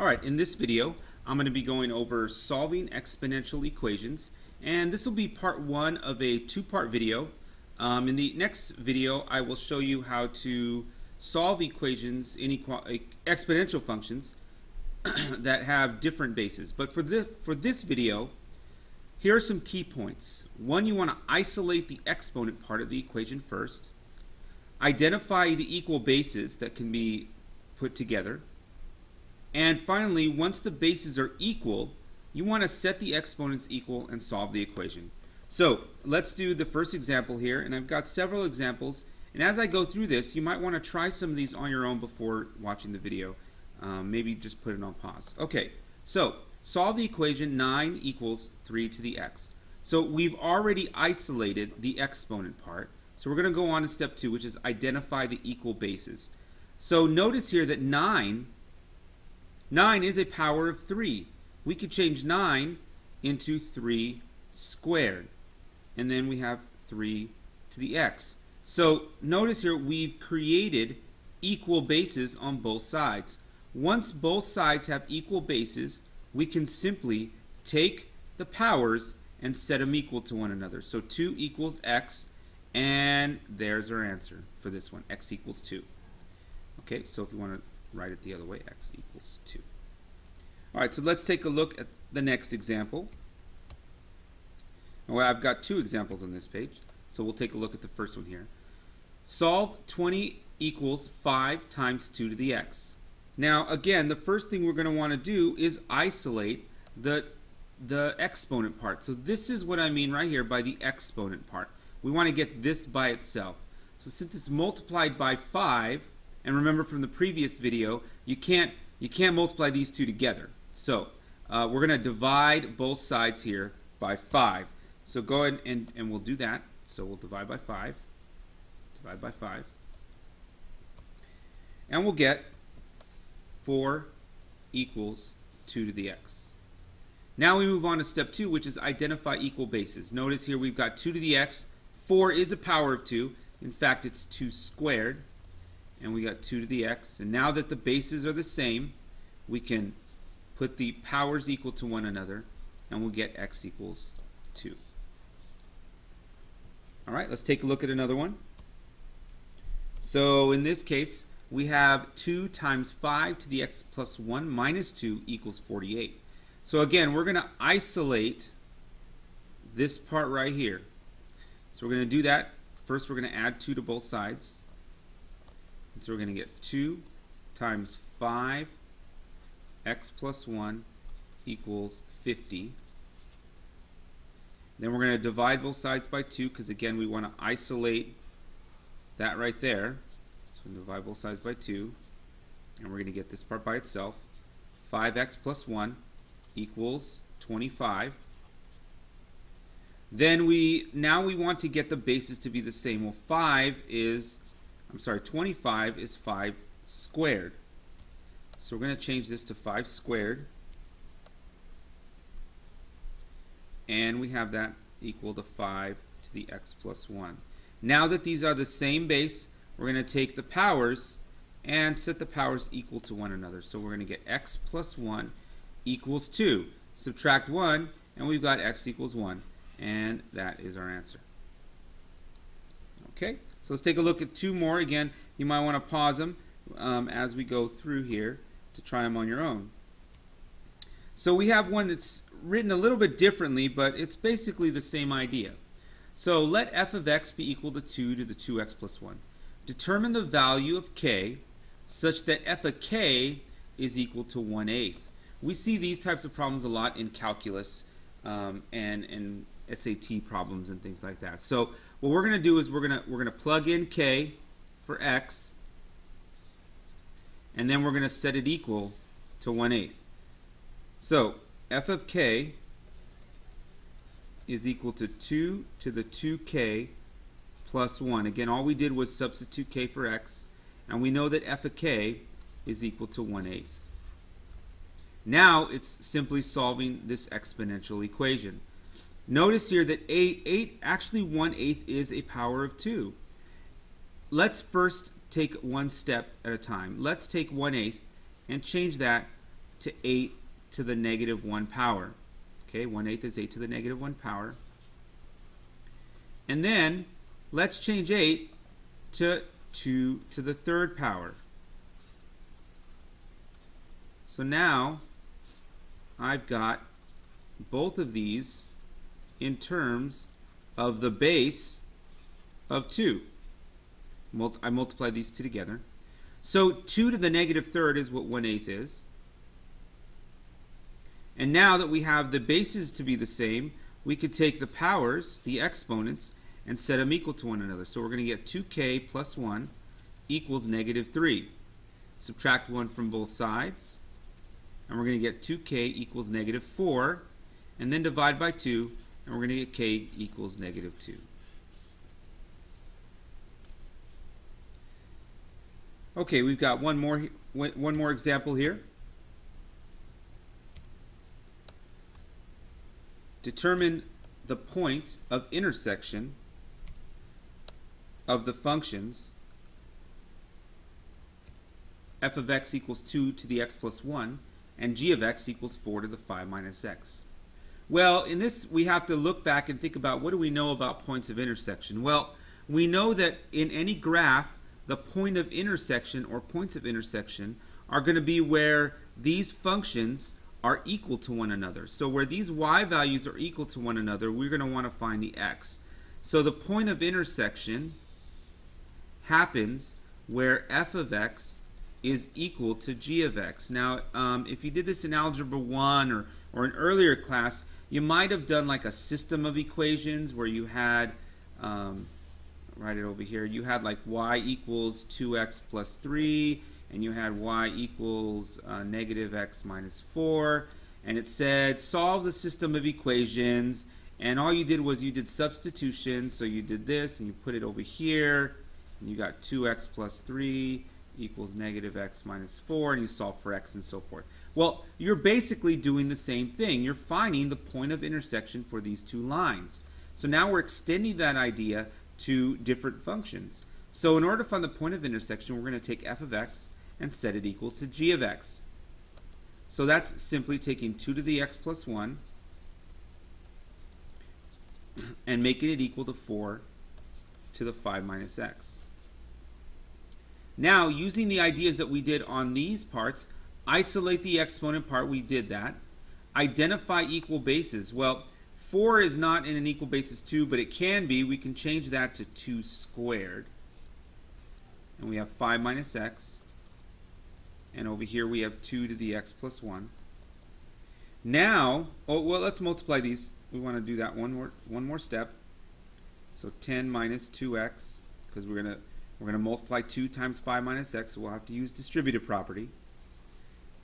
Alright, in this video I'm going to be going over solving exponential equations, and this will be part one of a two-part video. In the next video I will show you how to solve equations in exponential functions that have different bases. But for this video, here are some key points. One, you want to isolate the exponent part of the equation first. Identify the equal bases that can be put together. And finally, once the bases are equal, you want to set the exponents equal and solve the equation. So let's do the first example here, and I've got several examples. And as I go through this, you might want to try some of these on your own before watching the video. Maybe just put it on pause. Okay, so solve the equation 9 equals 3 to the x. So we've already isolated the exponent part. So we're going to go on to step 2, which is identify the equal bases. So notice here that 9 is a power of 3. We could change 9 into 3 squared. And then we have 3 to the x. So notice here we've created equal bases on both sides. Once both sides have equal bases, we can simply take the powers and set them equal to one another. So 2 equals x, and there's our answer for this one, x equals 2. Okay, so if you want to write it the other way, x equals 2. Alright, so let's take a look at the next example. Well, I've got two examples on this page, so we'll take a look at the first one here. Solve 20 equals 5 times 2 to the x. Now, again, the first thing we're going to want to do is isolate the exponent part. So this is what I mean right here by the exponent part. We want to get this by itself. So since it's multiplied by 5, and remember from the previous video, you can't multiply these two together. So we're going to divide both sides here by 5. So go ahead and we'll do that. So we'll divide by 5. Divide by 5. And we'll get 4 equals 2 to the x. Now we move on to step 2, which is identify equal bases. Notice here we've got 2 to the x. 4 is a power of 2. In fact, it's 2 squared. And we got 2 to the x. And now that the bases are the same, we can put the powers equal to one another, and we'll get x equals 2. Alright, let's take a look at another one. So in this case, we have 2 times 5 to the x plus 1 minus 2 equals 48. So again, we're going to isolate this part right here. So we're going to do that. First, we're going to add 2 to both sides. And so we're going to get 2 times 5 x plus 1 equals 50. Then we're going to divide both sides by 2 because, again, we want to isolate that right there. So we're going to divide both sides by 2. And we're going to get this part by itself. 5x plus 1 equals 25. Then now we want to get the bases to be the same. Well, 25 is 5 squared. So we're going to change this to 5 squared. And we have that equal to 5 to the x plus 1. Now that these are the same base, we're going to take the powers and set the powers equal to one another. So we're going to get x plus 1 equals 2. Subtract 1, and we've got x equals 1. And that is our answer. Okay, so let's take a look at two more. Again, you might want to pause them as we go through here to try them on your own. So we have one that's written a little bit differently, but it's basically the same idea. So let f of x be equal to 2 to the 2x plus 1. Determine the value of k such that f of k is equal to 1/8. We see these types of problems a lot in calculus and SAT problems and things like that. So what we're going to do is we're going to plug in k for x, and then we're going to set it equal to 1/8. So f of k is equal to 2 to the 2k plus 1. Again, all we did was substitute k for x, and we know that f of k is equal to 1/8. Now it's simply solving this exponential equation. Notice here that 8 actually 1/8 is a power of 2. Let's first take one step at a time. Let's take 1/8 and change that to 8 to the negative 1 power. Okay, 1/8 is 8 to the negative 1 power. And then let's change 8 to 2 to the 3rd power. So now I've got both of these in terms of the base of 2. I multiply these two together. So 2 to the negative 3rd is what 1/8 is. And now that we have the bases to be the same, we could take the powers, the exponents, and set them equal to one another. So we're going to get 2k plus 1 equals negative 3. Subtract 1 from both sides, and we're going to get 2k equals negative 4, and then divide by 2, and we're going to get k equals negative 2. Okay, we've got one more example here. Determine the point of intersection of the functions f of x equals 2 to the x plus 1 and g of x equals 4 to the 5 minus x. Well, in this we have to look back and think about what do we know about points of intersection. Well, we know that in any graph the point of intersection or points of intersection are going to be where these functions are equal to one another. So where these y values are equal to one another, we're going to want to find the x. So the point of intersection happens where f of x is equal to g of x. Now, if you did this in Algebra 1 or an earlier class, you might have done like a system of equations where you had, write it over here, you had like y equals 2x plus 3, and you had y equals negative x minus 4, and it said solve the system of equations, and all you did was you did substitution. So you did this and you put it over here, and you got 2x plus 3 equals negative x minus 4, and you solve for x and so forth. Well, you're basically doing the same thing. You're finding the point of intersection for these two lines. So now we're extending that idea to different functions. So in order to find the point of intersection, we're going to take f of x and set it equal to g of x. So that's simply taking 2 to the x plus 1 and making it equal to 4 to the 5 minus x. Now, using the ideas that we did on these parts, isolate the exponent part, we did that. Identify equal bases. Well, 4 is not in an equal basis 2, but it can be. We can change that to 2 squared. And we have 5 minus x. And over here we have 2 to the x plus 1. Now, let's multiply these. We want to do that one more step. So 10 minus 2x, because we're gonna multiply 2 times 5 minus x, so we'll have to use distributive property.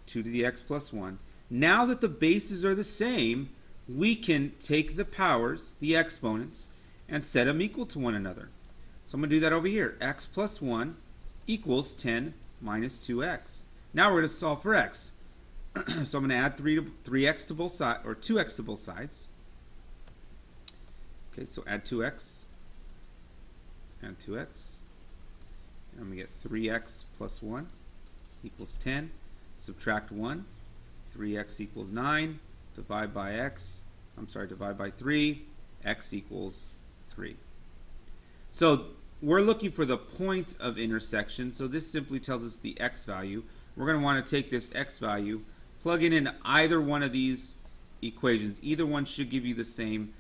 2 to the x plus 1. Now that the bases are the same, we can take the powers, the exponents, and set them equal to one another. So I'm going to do that over here. X plus 1 equals 10 minus 2x. Now we're going to solve for x. So I'm going to add 3x to both sides, or 2x to both sides. Okay, so add 2x, add 2x. And I'm going to get 3x plus 1 equals 10. Subtract 1. 3x equals 9. Divide by x. Divide by 3. X equals 3. So we're looking for the point of intersection. So this simply tells us the x value. We're going to want to take this x value, plug it into either one of these equations. Either one should give you the same.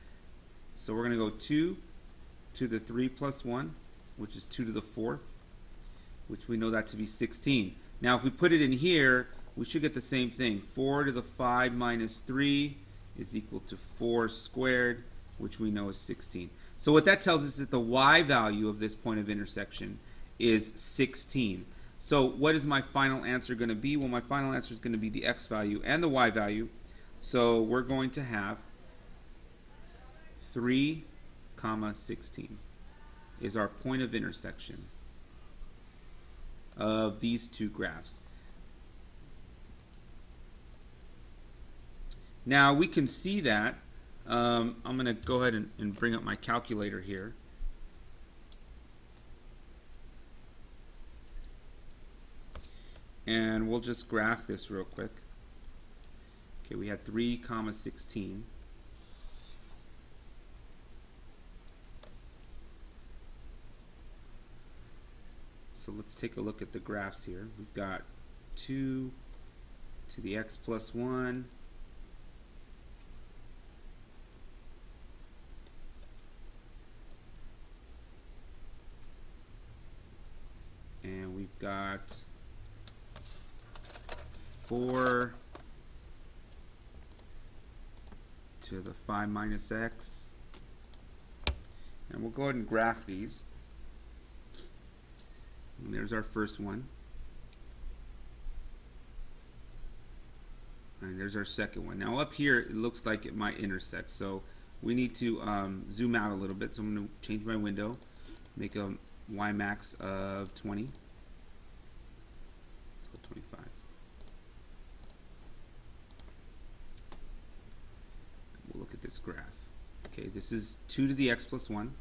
So we're going to go 2 to the 3 plus 1, which is 2 to the 4th, which we know that to be 16. Now if we put it in here, we should get the same thing. 4 to the 5 minus 3 is equal to 4 squared, which we know is 16. So what that tells us is the y value of this point of intersection is 16. So what is my final answer going to be? Well, my final answer is going to be the x value and the y value. So we're going to have 3, 16 is our point of intersection of these two graphs. Now we can see that. I'm going to go ahead and bring up my calculator here. And we'll just graph this real quick. Okay, we had 3 comma 16. So let's take a look at the graphs here. We've got 2 to the x plus 1 and we've got 4 to the 5 minus x, and we'll go ahead and graph these. And there's our first one, and there's our second one. Now up here it looks like it might intersect, so we need to zoom out a little bit. So I'm going to change my window, make a y max of 20. Let's go 25. We'll look at this graph. Okay, this is 2 to the x plus 1,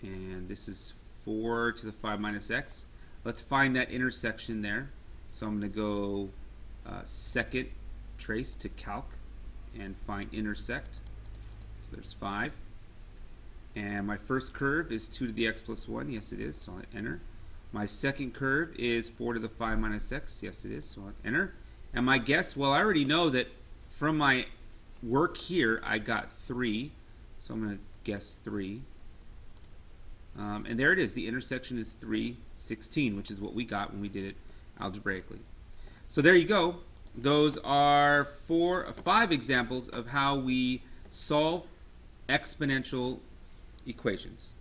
and this is 4 to the 5 minus x. Let's find that intersection there. So I'm going to go second trace to calc and find intersect. So there's 5. And my first curve is 2 to the x plus 1. Yes, it is. So I'll enter. My second curve is 4 to the 5 minus x. Yes, it is. So I'll enter. And my guess, well, I already know that from my work here, I got 3. So I'm going to guess 3. And there it is. The intersection is 3, 16, which is what we got when we did it algebraically. So there you go. Those are 5 examples of how we solve exponential equations.